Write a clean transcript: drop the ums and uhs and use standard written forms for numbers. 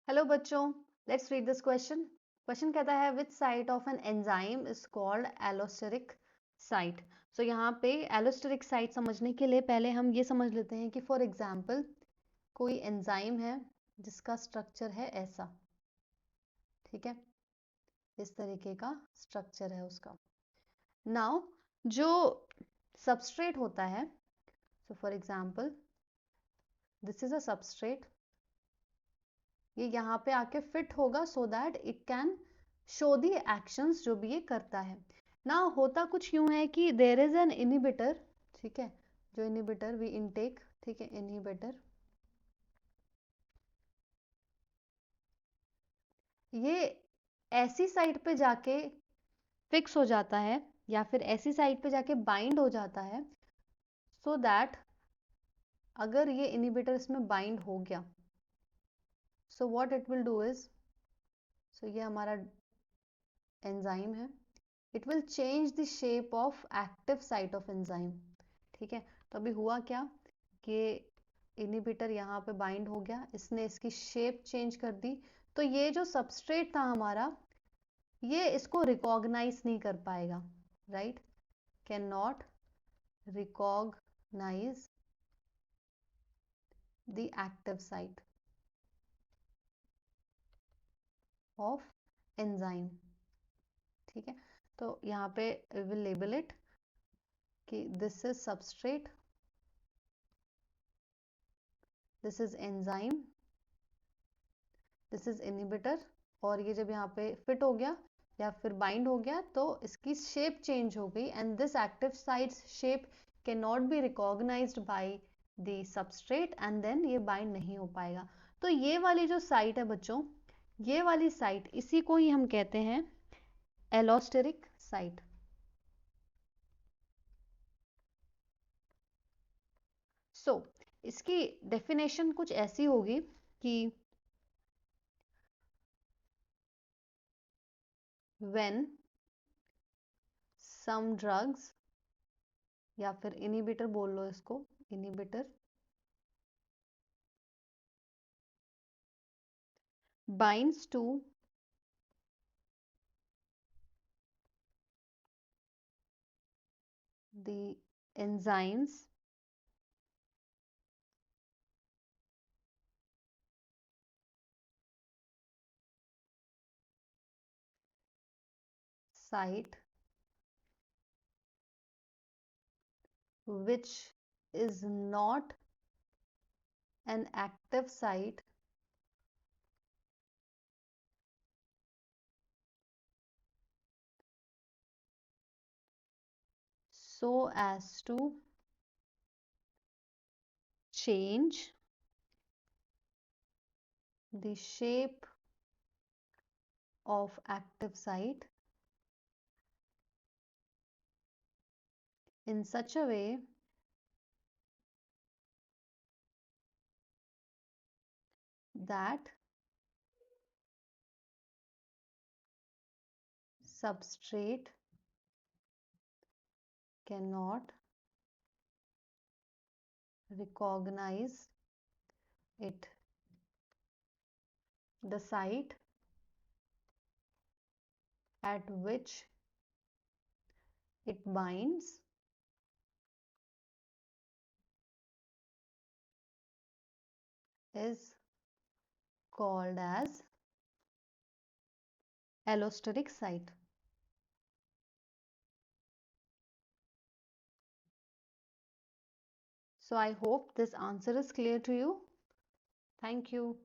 Hello बच्चों, let's read this question. Question कहता है which site of an enzyme is called allosteric site. So यहाँ पे allosteric site समझने के लिए पहले हम ये समझ लेते हैं कि फॉर एग्जांपल कोई एंजाइम है जिसका स्ट्रक्चर है ऐसा, ठीक है, इस तरीके का स्ट्रक्चर है उसका। नाउ जो सबस्ट्रेट होता है, so for example this is a substrate, ये यहाँ पे आके फिट होगा so that it can show the actions जो भी ये करता है ना। होता कुछ यूं है कि देर इज एन इनिबिटर, ठीक है, जो इनिबिटर वी इनटेक, ठीक है, इनिबिटर ये ऐसी साइट पे जाके फिक्स हो जाता है या फिर ऐसी साइट पे जाके बाइंड हो जाता है सो दैट अगर ये इनिबिटर इसमें बाइंड हो गया so what it will do is, so ये हमारा एंजाइम है, it will change the shape of active site of enzyme, ठीक है। तो अभी हुआ क्या कि इनिबिटर यहाँ पे बाइंड हो गया, इसने इसकी शेप चेंज कर दी, तो ये जो सबस्ट्रेट था हमारा ये इसको रिकॉग्नाइज नहीं कर पाएगा, right, can not recognise the active site of enzyme, ठीक है। तो यहाँ पे विल लेबल इट कि this is substrate, this is enzyme, this is inhibitor, और ये जब यहाँ पे फिट हो गया या फिर बाइंड हो गया तो इसकी शेप चेंज हो गई and this active site shape can not be recognised by the substrate and then ये बाइंड नहीं हो पाएगा। तो ये वाली जो साइट है बच्चों, ये वाली साइट इसी को ही हम कहते हैं एलोस्टेरिक साइट। सो इसकी डेफिनेशन कुछ ऐसी होगी कि when some drugs या फिर इनिबिटर बोल लो इसको, inhibitor binds to the enzymes site which is not an active site so as to change the shape of active site in such a way that substrate cannot recognize it. The site at which it binds is called as allosteric site. So I hope this answer is clear to you. Thank you.